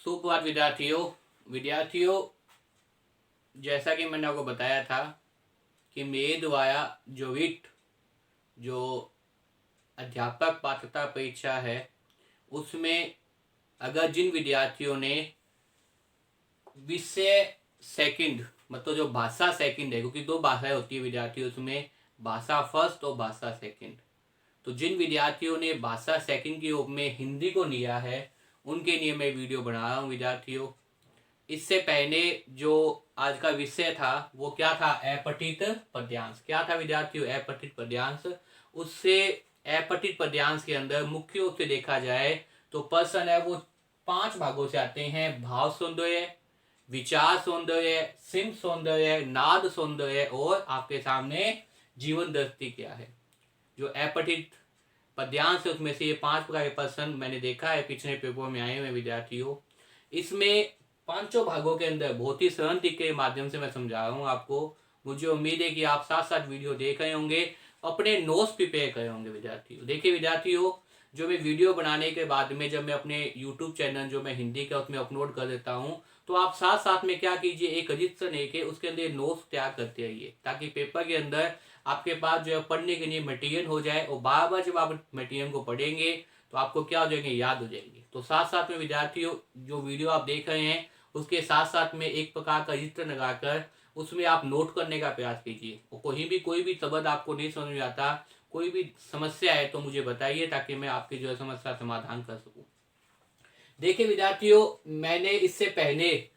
सुप्रभात विद्यार्थियों, जैसा कि मैंने आपको बताया था कि मेरे द्वारा जो अध्यापक पात्रता परीक्षा है उसमें अगर जिन विद्यार्थियों ने विषय सेकंड मतलब जो भाषा सेकंड है, क्योंकि दो भाषाएं होती है विद्यार्थियों, उसमें भाषा फर्स्ट और भाषा सेकंड, तो जिन विद्यार्थियों ने भाषा सेकंड के रूप में हिंदी को लिया है उनके लिए मैं वीडियो बना रहा हूँ विद्यार्थियों। इससे पहले जो आज का विषय था वो क्या था, अपठित पद्यांश। क्या था विद्यार्थियों, अपठित पद्यांश। उससे अपठित पद्यांश के अंदर मुख्य रूप से देखा जाए तो प्रश्न है वो 5 भागों से आते हैं: भाव सौंदर्य, विचार सौंदर्य, सिम सौंदर्य, नाद सौंदर्य और आपके सामने जीवन दृष्टि क्या है। जो अपठित पद्यांश है उसमें से ये 5 प्रकार के प्रश्न मैंने देखा है पिछले पेपर में आए हुए विद्यार्थियों। इसमें 5 भागों के अंदर बहुत ही सरल तरीके के माध्यम से मैं समझा रहा हूँ आपको। मुझे उम्मीद है कि आप साथ साथ वीडियो देख रहे होंगे, अपने नोट्स प्रिपेयर कर होंगे विद्यार्थियों। देखिए विद्यार्थियों, जो मैं वीडियो बनाने के बाद में जब मैं अपने यूट्यूब चैनल जो मैं हिंदी का उसमें अपलोड कर देता हूँ, तो आप साथ साथ में क्या कीजिए, एक रजिस्टर लेके उसके अंदर नोट्स तैयार करते रहिए, ताकि पेपर के अंदर आपके पास जो है पढ़ने के लिए मटेरियल हो जाए, और बार बार जब आप मटेरियल को पढ़ेंगे तो आपको क्या हो जाएंगे, याद हो जाएंगे। तो साथ साथ में विद्यार्थियों, जो वीडियो आप देख रहे हैं उसके साथ साथ में एक प्रकार का रजिस्टर लगाकर उसमें आप नोट करने का प्रयास कीजिए। और कोई भी शब्द आपको नहीं समझ में आता, कोई भी समस्या है तो मुझे बताइए, ताकि मैं आपकी जो है समस्या समाधान कर सकूं। देखिए विद्यार्थियों, मैंने इससे पहले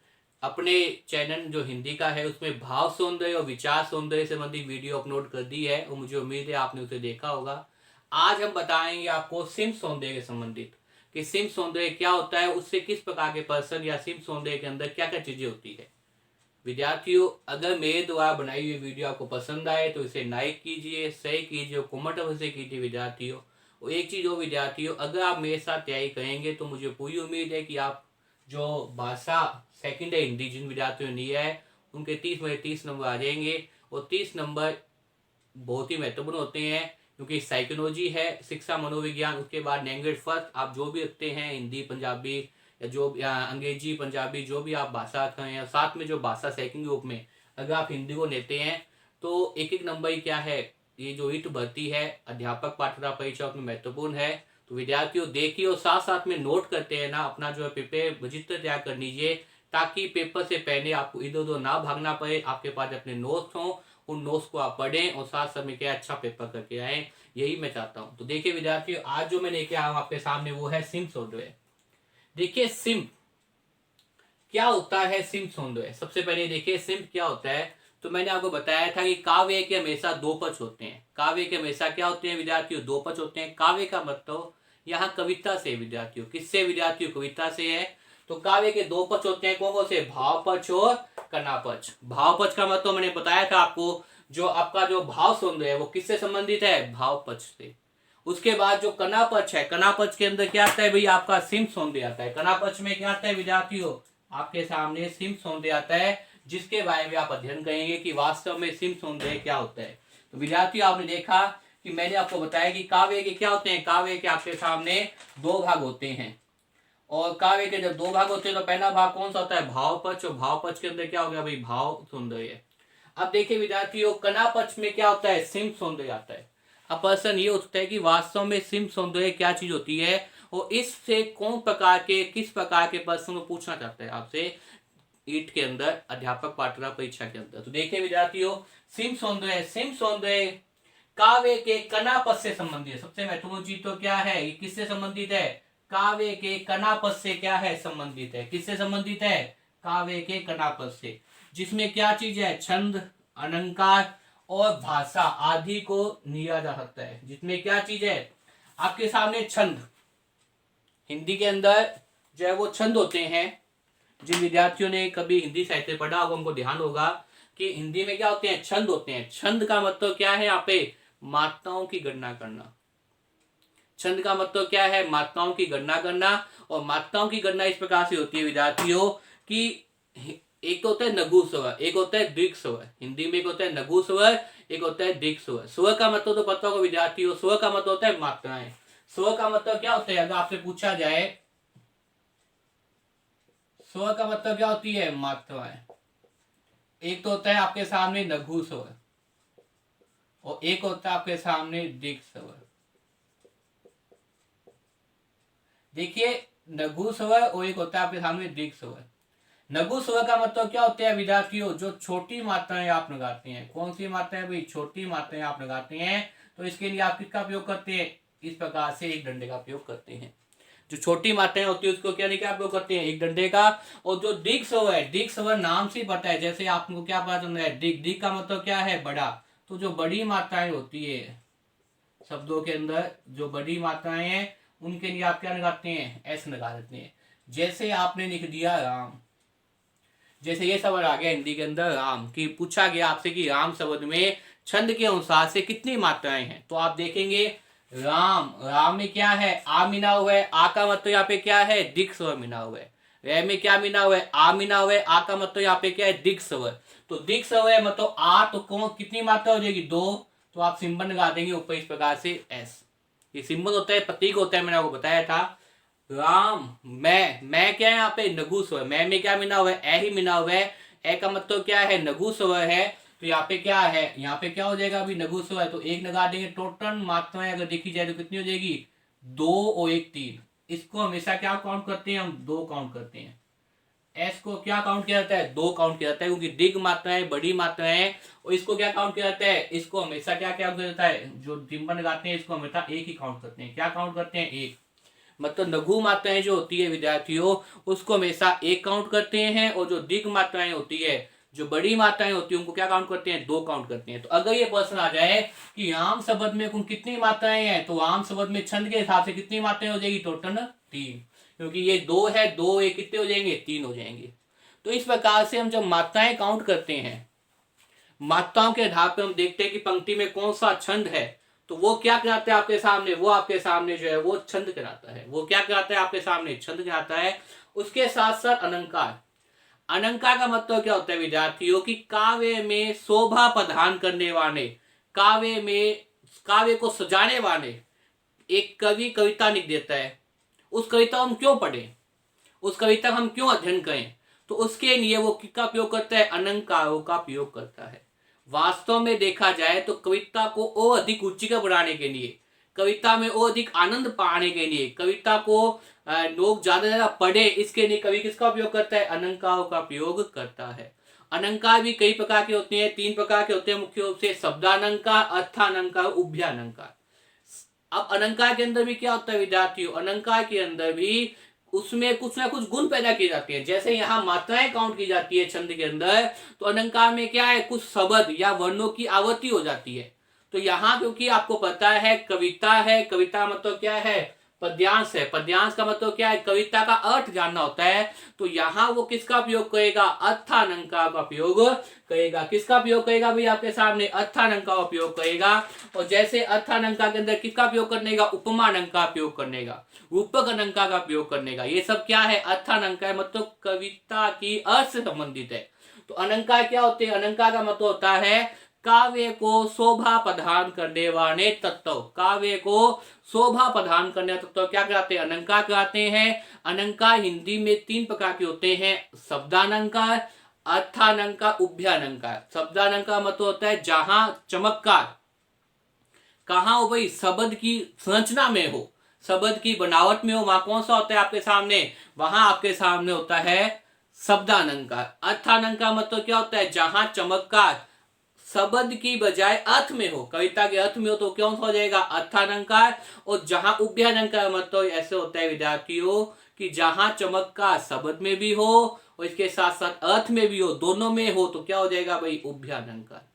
अपने चैनल जो हिंदी का है उसमें भाव सौंदर्य और विचार सौंदर्य संबंधी वीडियो अपलोड कर दी है, और मुझे उम्मीद है आपने उसे देखा होगा। आज हम बताएंगे आपको सिम सौंदर्य के संबंधित कि सिम सौंदर्य क्या होता है, उससे किस प्रकार के पर्सन या सिम सौंदर्य के अंदर क्या क्या चीजें होती है। विद्यार्थियों, अगर मेरे द्वारा बनाई हुई वीडियो आपको पसंद आए तो इसे लाइक कीजिए, शेयर कीजिए, कमेंट अवश्य कीजिए विद्यार्थियों। और एक चीज हो विद्यार्थियों, अगर आप मेरे साथ तैयारी करेंगे तो मुझे पूरी उम्मीद है कि आप जो भाषा सेकंड है हिंदी जिन विद्यार्थियों ने लिया है उनके 30 नंबर आ जाएंगे। और 30 नंबर बहुत ही महत्वपूर्ण होते हैं, क्योंकि साइकोलॉजी है, शिक्षा मनोविज्ञान, उसके बाद लैंग्वेज फर्स्ट आप जो भी रखते हैं, हिंदी पंजाबी या अंग्रेजी पंजाबी जो भी आप भाषा रख रहे हैं, साथ में जो भाषा सेकंड ग्रुप में अगर आप हिंदी को लेते हैं तो एक एक नंबर ही क्या है, ये जो ईट भर्ती है अध्यापक पात्रता परीक्षा उसमें महत्वपूर्ण है। तो विद्यार्थियों देखिए, और साथ साथ में नोट करते हैं ना, अपना जो है प्रिपेयर रजिस्टर तैयार कर लीजिए, ताकि पेपर से पहले आपको इधर उधर ना भागना पड़े, आपके पास अपने नोट्स हों, उन नोट्स को आप पढ़ें और साथ साथ में क्या अच्छा पेपर करके आए, यही मैं चाहता हूं। तो देखिए विद्यार्थियों, आज जो मैं लेके आया हूं आपके सामने वो है सिम सौंदर्य। देखिए सिम क्या होता है, सिम सौंदर्य। सबसे पहले देखिए सिम क्या होता है, तो मैंने आपको बताया था कि काव्य के हमेशा 2 पक्ष होते हैं। काव्य के हमेशा क्या होते हैं विद्यार्थियों, 2 पक्ष होते हैं। काव्य का मतलब यहाँ कविता से विद्यार्थियों, किससे विद्यार्थियों, कविता से है। तो काव्य के 2 पक्ष होते हैं, कौन कौन से, भाव पक्ष और कना पक्ष। भाव पक्ष का मतलब मैंने बताया था आपको, जो आपका जो भाव सौंदर्य है वो किससे संबंधित है, भाव पक्ष से। उसके बाद जो कना पक्ष है, कना पक्ष के अंदर क्या आता है भाई, आपका सिम सौंदर्य आता है। कना पक्ष में क्या आता है विद्यार्थियों, आपके सामने सिम सौंदर्य आता है, जिसके बारे में आप अध्ययन करेंगे कि वास्तव में सिम सौंदर्य क्या होता है। तो विद्यार्थियों, आपने देखा कि मैंने आपको बताया कि काव्य के क्या होते हैं, काव्य के आपके सामने 2 भाग होते हैं। और काव्य के जब 2 भाग होते हैं तो पहला भाग कौन सा होता है, भाव पक्ष। और भाव पक्ष के अंदर क्या हो गया भाई, भाव सौंदर्य। अब देखिए विद्यार्थियों, कना पक्ष में क्या होता है, सिम सौंदर्य आता है। अब प्रश्न ये उठता है कि वास्तव में सिम सौंदर्य क्या चीज होती है, और इससे किस प्रकार के प्रश्न को पूछना चाहता है आपसे ईट के अंदर अध्यापक पात्रता परीक्षा के अंदर। तो देखिए विद्यार्थियों, सिम सौंदर्य काव्य के कना पक्ष से संबंधित है। सबसे महत्वपूर्ण चीज तो क्या है, ये किससे संबंधित है, काव्य के कना पक्ष से क्या है, संबंधित है। किससे संबंधित है, काव्य के कना पक्ष से, जिसमें क्या चीज है, छंद, अलंकार और भाषा आदि को लिया जा सकता है। जिसमें क्या चीज है, आपके सामने छंद, हिंदी के अंदर जो है वो छंद होते हैं। जिन विद्यार्थियों ने कभी हिंदी साहित्य पढ़ा होगा उनको ध्यान होगा कि हिंदी में क्या होते हैं, छंद होते हैं। छंद का मतलब क्या है, यहाँ पे मात्राओं की गणना करना। छंद का मतलब क्या है, मात्राओं की गणना करना। और मात्राओं की गणना इस प्रकार से होती है विद्यार्थियों कि एक होता है लघु स्वर, एक होता है दीर्घ स्वर। हिंदी में एक होता है लघु स्वर, एक होता है दीर्घ स्वर। स्वर का मतलब तो पता होगा विद्यार्थियों, स्वर का मतलब होता है मात्राएं। स्वर का मतलब क्या होता है, अगर आपसे पूछा जाए स्वर का मतलब क्या होती है? मात्राएं। एक तो होता है आपके सामने लघु स्वर और एक होता है आपके सामने दीर्घ स्वर। देखिए, लघु स्वर और एक होता है आपके सामने दीर्घ स्वर। लघु स्वर का मतलब क्या होता है विद्यार्थियों? जो छोटी मात्राएं आप लगाते हैं। कौन सी मात्राएं भाई? छोटी मात्राएं आप लगाते हैं। तो इसके लिए आप किसका प्रयोग करते हैं? इस प्रकार से एक डंडे का प्रयोग करते हैं। जो छोटी मात्राएं होती है उसको क्या नहीं क्या प्रयोग करते हैं? एक डंडे का। और जो दीर्घ स्वर है, दीर्घ स्वर नाम से ही पता है, जैसे आपको क्या पता चल रहा है? दीर्घ। दीर्घ का मतलब क्या है? बड़ा। तो जो बड़ी मात्राएं होती है शब्दों के अंदर, जो बड़ी मात्राएं हैं उनके लिए आप क्या लगाते हैं? एस लगा देते हैं। जैसे आपने लिख दिया राम, जैसे ये शब्द आ गया हिंदी के अंदर राम, की पूछा गया आपसे कि राम शब्द में छंद के अनुसार से कितनी मात्राएं हैं, तो आप देखेंगे राम, राम में क्या है? आ मिला हुआ है। आ का मतलब यहाँ पे क्या है? दीर्घ स्वर मिला हुआ है। रे में क्या मिला हुआ है? आ मिला हुआ है। आ का मतलब यहाँ पे क्या है? दीर्घ स्वर। तो दीर्घ स्वर है मतलब आ, तो कौन कितनी मात्रा हो जाएगी? दो। तो आप सिंबल लगा देंगे ऊपर इस प्रकार से एस। ये सिंबल होता है, प्रतीक होता है, मैंने आपको बताया था। राम, मैं क्या है यहाँ पे? लघु स्वर। मैं में क्या मिला हुआ है? ए ही मिला हुआ है। ए का मतलब क्या है? लघु स्वर है। तो यहाँ पे क्या है? यहाँ पे क्या हो जाएगा अभी? लघु स्वर है तो एक लगा देंगे। टोटल मात्राएं अगर देखी जाए तो कितनी हो जाएगी? दो और एक तीन। इसको हमेशा क्या काउंट करते हैं? हम दो काउंट करते हैं। एस को क्या काउंट किया जाता है? दो काउंट किया जाता है, क्योंकि दीर्घ मात्राएं बड़ी मात्राएं। और इसको क्या काउंट किया जाता है? इसको हमेशा क्या क्या किया जाता है? जो टिम्बन लगाते हैं इसको हमेशा एक ही काउंट करते हैं। क्या काउंट करते हैं? एक। मतलब लघु मात्राएं जो होती है विद्यार्थियों, उसको हमेशा एक काउंट करते हैं, और जो दीर्घ मात्राएं होती है, जो बड़ी मात्राएं होती है, उनको क्या काउंट करते हैं? दो काउंट करते हैं। तो अगर ये प्रश्न आ जाए कि आम शब्द में कुल कितनी मात्राएं हैं, तो आम शब्द में छंद के हिसाब से कितनी मात्राएं हो जाएगी? टोटल तीन, क्योंकि ये दो है, दो एक कितने हो जाएंगे? तीन हो जाएंगे। तो इस प्रकार से हम जब मात्राएं काउंट करते हैं, मात्राओं के आधार पर हम देखते हैं कि पंक्ति में कौन सा छंद है, तो वो क्या कहलाता है आपके सामने? वो आपके सामने जो है वो छंद कहलाता है। वो क्या कहलाता है आपके सामने? छंद कहलाता है। उसके साथ साथ अलंकार। अलंकार का मतलब क्या होता है विद्यार्थियों? की काव्य में शोभा प्रदान करने वाले, काव्य में, काव्य को सजाने वाले एक कवि कविता लिख देता है, उस कविता हम क्यों पढ़ें, उस कविता हम क्यों अध्ययन करें? तो उसके लिए वो किसका प्रयोग करता है? अलंकारों का प्रयोग करता है। वास्तव में देखा जाए तो कविता को और अधिक रुचिकर बनाने के लिए, कविता में और अधिक आनंद पाने के लिए, कविता को लोग ज्यादा ज्यादा पढ़े, इसके लिए कवि किसका उपयोग करता है? अलंकारों का प्रयोग करता है। अलंकार भी कई प्रकार के होते हैं, तीन प्रकार के होते हैं मुख्य रूप से: शब्दालंकार, अर्थालंकार, उभयालंकार। अब अलंकार के अंदर भी क्या होता है विद्यार्थियों? अलंकार के अंदर भी उसमें कुछ ना कुछ गुण पैदा किए जाते हैं। जैसे यहाँ मात्राएं काउंट की जाती है छंद के अंदर, तो अलंकार में क्या है? कुछ शब्द या वर्णों की आवृत्ति हो जाती है। तो यहाँ क्योंकि आपको पता है कविता है, कविता मतलब क्या है? पद्यांश है। पद्यांश का मतलब क्या है? कविता का अर्थ जानना होता है। तो यहाँ वो किसका प्रयोग करेगा? अर्थालंकार का प्रयोग करेगा। किसका प्रयोग करेगा भाई? आपके सामने अर्थालंकार का प्रयोग करेगा। और जैसे अर्थालंकार के अंदर किसका प्रयोग करने का? उपमा अलंकार का प्रयोग करने का, रूपक अलंकार का प्रयोग करने का। ये सब क्या है? अर्थालंकार मतलब कविता की अर्थ से संबंधित है। तो अलंकार क्या होते हैं? अलंकार का मतलब होता है काव्य को शोभा प्रदान करने वाले तत्व। काव्य को शोभा प्रदान करने वाले तत्व क्या कहते हैं? अलंकार कहते हैं। अलंकार हिंदी में तीन प्रकार के होते हैं: शब्दालंकार, अर्थालंकार, उभयालंकार। शब्दालंकार मतलब होता है जहां चमत्कार, कहा हो भाई? शब्द की संरचना में हो, शब्द की बनावट में हो, वहां कौन सा होता है आपके सामने? वहां आपके सामने होता है शब्दालंकार। अर्थालंकार मतलब क्या होता है? जहां चमत्कार शब्द की बजाय अर्थ में हो, कविता के अर्थ में हो, तो कौन सा हो जाएगा? अर्थालंकार। और जहां उभयालंकार मतलब ऐसे होता है विद्यार्थियों कि जहां चमत्कार शब्द में भी हो और इसके साथ साथ अर्थ में भी हो, दोनों में हो, तो क्या हो जाएगा भाई? उभयालंकार।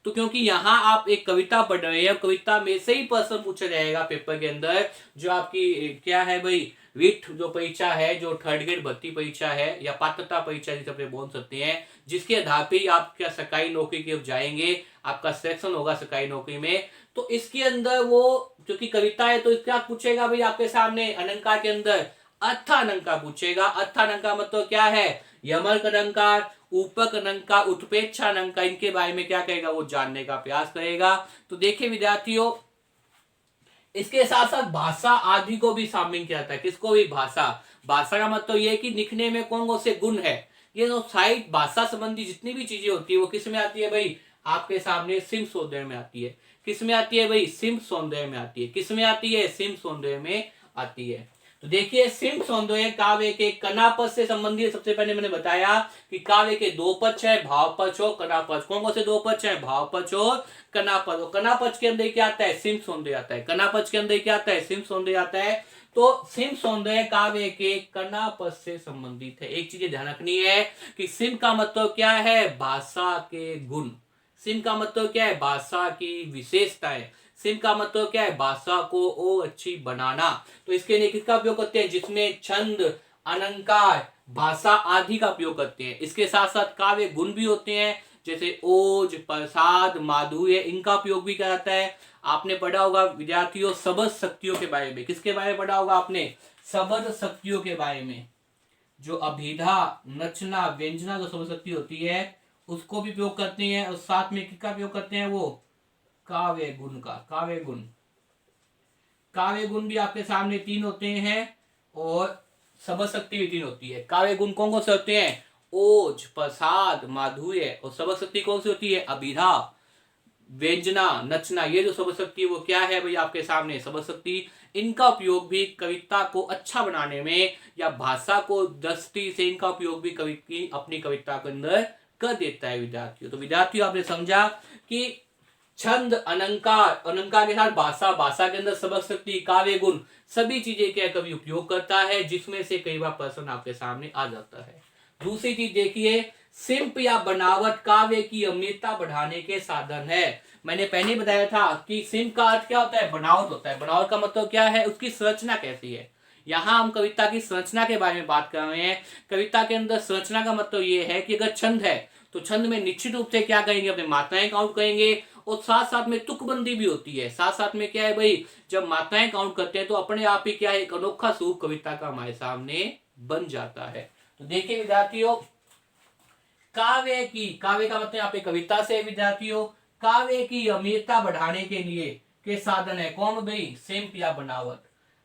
तो क्योंकि यहाँ आप एक कविता पढ़ रहे हैं, कविता में से ही प्रश्न पूछा जाएगा पेपर के अंदर, जो आपकी क्या है भाई? विट जो परीक्षा है, जो थर्ड ग्रेड भर्ती परीक्षा है या पात्रता परीक्षा जिसे अपने बोल सकते हैं, जिसके आधार पे आप क्या सरकारी नौकरी की ओर जाएंगे, आपका सिलेक्शन होगा सरकारी नौकरी में। तो इसके अंदर वो क्योंकि कविता है, तो इसका पूछेगा भाई आपके सामने अलंकार के अंदर अर्थालंकार पूछेगा। अर्थालंकार मतलब क्या है? यमक अलंकार, उपक अलंकार, उत्प्रेक्षा अलंकार, इनके बारे में क्या करेगा? वो जानने का प्रयास करेगा। तो देखिए विद्यार्थियों, इसके साथ साथ भाषा आदि को भी शामिल किया जाता है। किसको भी? भाषा। भाषा का मतलब यह है कि लिखने में कौन कौन से गुण है। ये जो साहित्य भाषा संबंधी जितनी भी चीजें होती है वो किस में आती है भाई? आपके सामने सिम सौंदर्य में आती है। किस में आती है भाई? सिम सौंदर्य में आती है। किस में आती है? सिम सौंदर्य में आती है। तो देखिए, सिम सौंदर्य काव्य के कनापद से संबंधित। सबसे पहले मैंने बताया कि काव्य के दो पक्ष है, भाव पक्ष और कनापद। कौन कौन से दो पक्ष है? भाव पक्ष और कनापद। और कनापद के अंदर क्या आता है? सिम सौंदर्य आता है। कनापद के अंदर क्या आता है? सिम सौंदर्य आता है। तो सिम सौंदर्य काव्य के कनापद से संबंधित है। एक चीज ध्यान रखनी है कि सिम का मतलब क्या है? भाषा के गुण। सिम का मतलब क्या है? भाषा की विशेषताएं। सिम का मतलब क्या है? भाषा को और अच्छी बनाना। तो इसके लिए किसका उपयोग करते हैं? जिसमें छंद, अलंकार, भाषा आदि का उपयोग करते हैं। इसके साथ साथ काव्य गुण भी होते हैं, जैसे ओज, प्रसाद, माधुर्य, इनका उपयोग भी किया जाता है। आपने पढ़ा होगा विद्यार्थियों शब्द शक्तियों के बारे में। किसके बारे में पढ़ा होगा आपने? शब्द शक्तियों के बारे में। जो अभिधा, नचना, व्यंजना जो शब्द शक्ति होती है उसको भी उपयोग करते हैं। और साथ में किसका उपयोग करते हैं? वो काव्य गुण का। काव्य गुण, काव्य गुण भी आपके सामने तीन होते हैं और शब्द शक्ति भी तीन होती है। काव्य गुण कौन कौन से होते हैं? ओज, प्रसाद, माधुर्य। और शब्द शक्ति कौन सी होती है? अभिधा, व्यंजना, नचना। ये जो शब्द शक्ति वो क्या है भाई? आपके सामने शब्द शक्ति। इनका उपयोग भी कविता को अच्छा बनाने में या भाषा को दृष्टि से इनका उपयोग भी कवि अपनी कविता के अंदर कर देता है विद्यार्थियों। तो विद्यार्थियों आपने समझा कि छंद, अलंकार, अलंकार के साथ भाषा, भाषा के अंदर शब्द शक्ति, काव्य गुण, सभी चीजें क्या कवि उपयोग करता है, जिसमें से कई बार प्रश्न आपके सामने आ जाता है। दूसरी चीज देखिए, शिल्प या बनावट काव्य की अमृतता बढ़ाने के साधन है। मैंने पहले बताया था कि शिल्प का अर्थ क्या होता है? बनावट होता है। बनावट का मतलब क्या है? उसकी संरचना कैसी है। यहां हम कविता की संरचना के बारे में बात कर रहे हैं। कविता के अंदर संरचना का मतलब यह है कि अगर छंद है तो छंद में निश्चित रूप से क्या करेंगे? अपने मात्राएं काउंट करेंगे। और साथ साथ में तुकबंदी भी होती है। साथ साथ में क्या है भाई? जब मात्राएं काउंट करते हैं तो अपने आप ही क्या है? एक अनोखा स्वरूप कविता का हमारे सामने बन जाता है। तो देखिए विद्यार्थियों, काव्य की, काव्य का मतलब यहाँ पे कविता से विद्यार्थियों, काव्य की अमीरता बढ़ाने के लिए के साधन है कौन भाई? शिल्प या बनावट।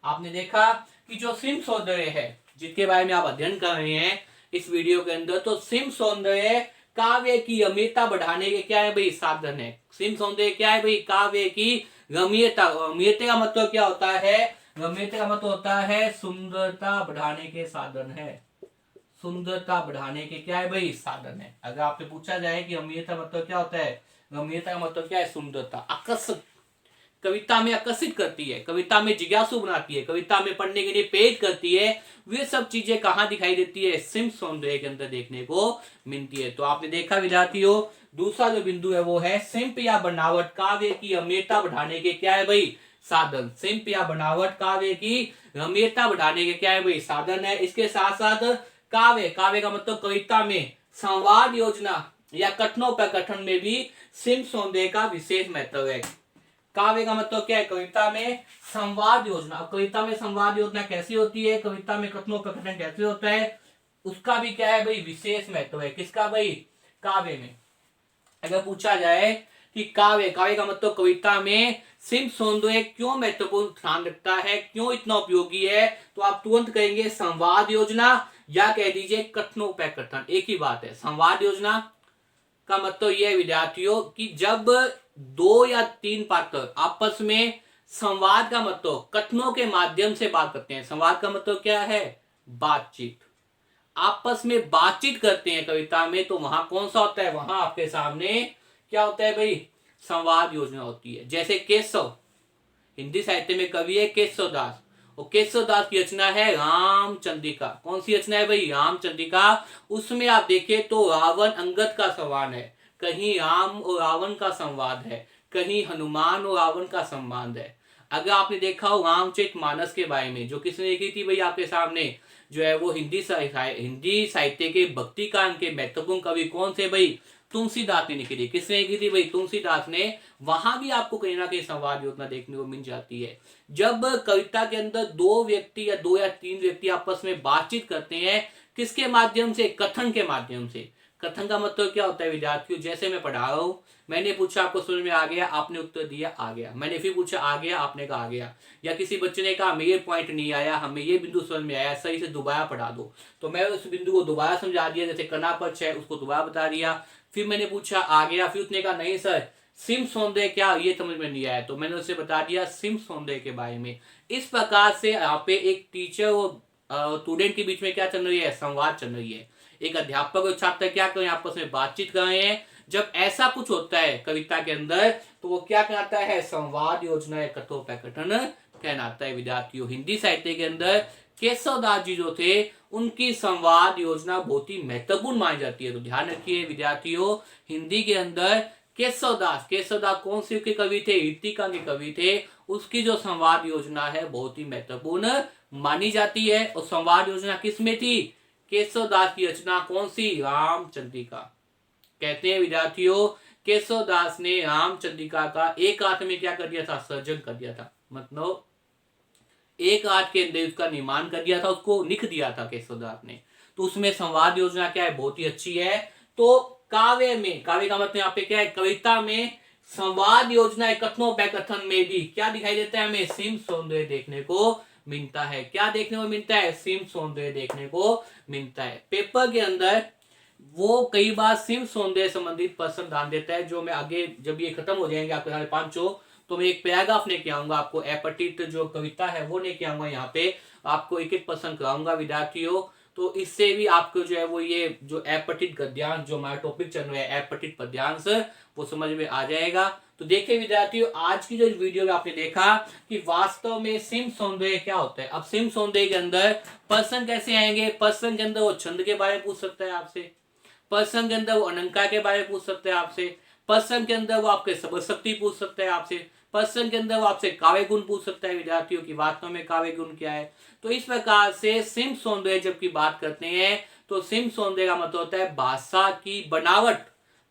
आपने देखा कि जो शिल्प सौंदर्य है जिसके बारे में आप अध्ययन कर रहे हैं इस वीडियो के अंदर, तो शिल्प सौंदर्य काव्य की अमीरता बढ़ाने के क्या है भाई? साधन है। शिल्प सौंदर्य क्या है भाई? काव्य की रम्यता। रम्यता का मतलब क्या होता है? रम्यता का मतलब होता है सुंदरता बढ़ाने के साधन है। सुंदरता बढ़ाने के क्या है भाई? साधन है। अगर आपसे पूछा जाए कि रम्यता मतलब क्या होता है? रम्यता का मतलब क्या है? सुंदरता, आकर्षक, कविता में आकर्षित करती है, कविता में जिज्ञासु बनाती है, कविता में पढ़ने के लिए प्रेरित करती है। वे सब चीजें कहाँ दिखाई देती है? शिल्प सौंदर्य के अंदर देखने को मिलती है। तो आपने देखा विद्यार्थियों, दूसरा जो बिंदु है वो है शिल्प या बनावट काव्य की अमृतता बढ़ाने के क्या है भाई? साधन। शिल्प या बनावट काव्य की रम्यता बढ़ाने के क्या है भाई? साधन है। इसके साथ साथ काव्य, काव्य का मतलब कविता में संवाद योजना या कथनों पर कथन में भी शिल्प सौंदर्य का विशेष महत्व है। काव्य का मतलब क्या है? कविता में संवाद योजना। कविता में संवाद योजना कैसी होती है? कविता में कथनों पर कथन कैसे होता है? उसका भी क्या है भाई? विशेष महत्व है। किसका भाई? काव्य में। अगर पूछा जाए कि काव्य, काव्य का मतलब कविता में शिल्प सौंदर्य क्यों महत्वपूर्ण स्थान रखता है, क्यों इतना उपयोगी है, तो आप तुरंत कहेंगे संवाद योजना या कह दीजिए कथनों पर कथन। एक ही बात है। संवाद योजना का मतलब यह है विद्यार्थियों कि जब दो या तीन पात्र आपस में, संवाद का मतलब कथनों के माध्यम से बात करते हैं। संवाद का मतलब क्या है? बातचीत। आपस में बातचीत करते हैं कविता में, तो वहां कौन सा होता है? वहां आपके सामने क्या होता है भाई? संवाद योजना होती है। जैसे केशव, हिंदी साहित्य में कवि है केशव दास, और केशव दास की रचना है रामचंद्रिका। कौन सी रचना है भाई? रामचंद्रिका। उसमें आप देखें तो रावण अंगद का संवाद है, कहीं राम और रावण का संवाद है, कहीं हनुमान और रावण का संवाद है। अगर आपने देखा हो रामचरितमानस के बारे में, जो किसने लिखी थी भाई आपके सामने, जो है वो हिंदी साहित्य के भक्ति काव्य के महत्वपूर्ण कवि कौन थे भाई? तुलसीदास ने लिखी थी। किसने लिखी थी भाई? तुलसीदास ने। वहां भी आपको कहीं ना कहीं संवाद योजना देखने को मिल जाती है। जब कविता के अंदर दो व्यक्ति या दो या तीन व्यक्ति आपस में बातचीत करते हैं, किसके माध्यम से? कथन के माध्यम से। कथन का मतलब क्या होता है विद्यार्थियों, जैसे मैं पढ़ा रहा हूँ, मैंने पूछा आपको समझ में आ गया, आपने उत्तर दिया आ गया, मैंने फिर पूछा आ गया, आपने कहा आ गया, या किसी बच्चे ने कहा हमें ये पॉइंट नहीं आया, हमें ये बिंदु समझ में आया, सही से दोबारा पढ़ा दो, तो मैं उस बिंदु को दोबारा समझा दिया, जैसे कनापक्ष है उसको दोबारा बता दिया। फिर मैंने पूछा आ गया, फिर उसने कहा नहीं सर सिम सौंदर्य क्या, ये समझ में नहीं आया, तो मैंने उसे बता दिया सिम सौंदर्य के बारे में। इस प्रकार से यहाँ पे एक टीचर और स्टूडेंट के बीच में क्या चल रही है, संवाद चल रही है। एक अध्यापक और छात्र क्या कर रहे हैं, आपस में बातचीत कर रहे हैं। जब ऐसा कुछ होता है कविता के अंदर तो वो क्या कहलाता है, संवाद योजना या कथोपकथन कहलाता है। विद्यार्थियों हिंदी साहित्य के अंदर केशव दास जी जो थे उनकी संवाद योजना बहुत ही महत्वपूर्ण मानी जाती है। तो ध्यान रखिए विद्यार्थियों, हिंदी के अंदर केशव दास कौन से के कवि थे, रीतिका के कवि थे, उसकी जो संवाद योजना है बहुत ही महत्वपूर्ण मानी जाती है। और संवाद योजना किस में थी, केशव दास की रचना कौन सी, रामचंद्रिका। कहते हैं विद्यार्थियों केशव दास ने रामचंद्रिका का एक रात में क्या कर दिया था, सर्जन कर दिया था, मतलब एक रात के अंदर उसका निर्माण कर दिया था, उसको लिख दिया था केशव दास ने। तो उसमें संवाद योजना क्या है, बहुत ही अच्छी है। तो काव्य में, काव्य का मतलब यहाँ पे क्या है, कविता में संवाद योजना कथनोपकथन में भी क्या दिखाई देता है, हमें सिम सौंदर्य देखने को मिलता है। क्या देखने को मिलता है, सिम सौंदर्य देखने को मिलता है। पेपर के अंदर वो कई बार सिम सौंदर्य संबंधित प्रश्न डाल देता है, जो मैं आगे जब ये खत्म हो जाएंगे आपके सारे पांचों, तो मैं एक पैराग्राफ लेके आऊंगा, आपको अपठित जो कविता है वो लेके आऊंगा, यहाँ पे आपको एक एक प्रश्न कराऊंगा विद्यार्थियों। तो इससे भी आपको जो है वो ये जो अपठित गद्यांश जो हमारा टॉपिक चल रहा है अपठित पद्यांश, वो समझ में आ जाएगा। तो देखिए विद्यार्थियों आज की जो वीडियो में आपने देखा कि वास्तव में सिम सौंदर्य क्या होता है। अब सिम सौंदर्य के अंदर प्रश्न कैसे आएंगे, प्रश्न के अंदर वो छंद के बारे में पूछ सकता है आपसे, प्रश्न के अंदर वो अलंकार के बारे में पूछ सकते हैं आपसे, प्रश्न के अंदर वो आपके शब्द शक्ति पूछ सकते हैं आपसे, प्रश्न के अंदर वो आपसे काव्य गुण पूछ सकता है विद्यार्थियों की वास्तव में काव्य गुण क्या है। तो इस प्रकार से सिम सौंदर्य जब की बात करते हैं तो सिम सौंदर्य का मतलब होता है भाषा की बनावट,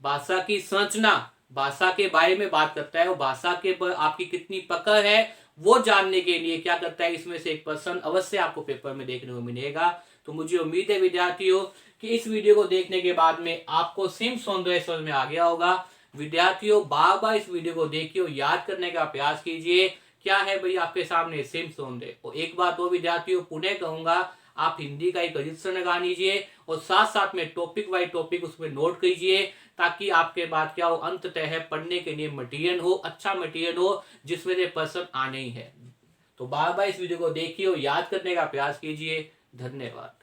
भाषा की संरचना, भाषा के बारे में बात करता है। और भाषा के पर आपकी कितनी पकड़ है वो जानने के लिए क्या करता है, इसमें से एक प्रश्न अवश्य आपको पेपर में देखने को मिलेगा। तो मुझे उम्मीद है विद्यार्थियों कि इस वीडियो को देखने के बाद में आपको सिम सौंदर्य समझ में आ गया होगा। विद्यार्थियों बार बार इस वीडियो को देखिए और याद करने का प्रयास कीजिए क्या है भाई आपके सामने सिम सौंदर्य। और एक बात वो विद्यार्थियों पुनः कहूंगा, आप हिंदी का एक रजिस्टर लगा लीजिए और साथ साथ में टॉपिक वाइज टॉपिक उसमें नोट कीजिए, ताकि आपके बाद क्या हो, अंततः है पढ़ने के लिए मटेरियल हो, अच्छा मटेरियल हो जिसमें से प्रश्न आने ही है। तो बार बार इस वीडियो को देखिए और याद करने का प्रयास कीजिए। धन्यवाद।